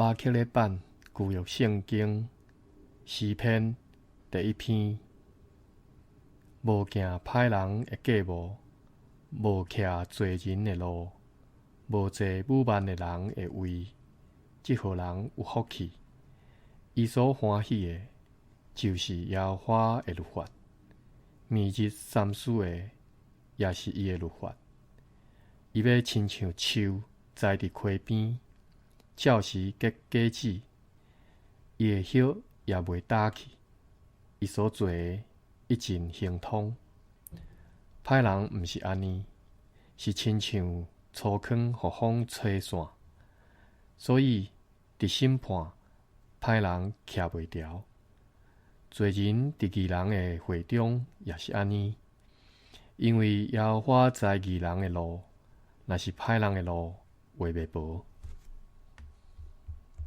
巴克勒版旧约圣经诗篇第1篇，无行歹人的计谋，无徛罪人的路，无坐侮慢的人的位，这号人有福气。伊所欢喜的，就是耶和华的律法，每日sàm-su的，也是伊的律法。伊要亲像树栽伫溪边，照时结果子，伊的叶也袂焦去。伊所做的一尽亨通。歹人毋是安尼，是亲像粗糠互风吹散，所以伫审判歹人徛袂牢。罪人伫义人的会中也是安尼，因为耶和华知义人的路，若是歹人的路，话袂薄。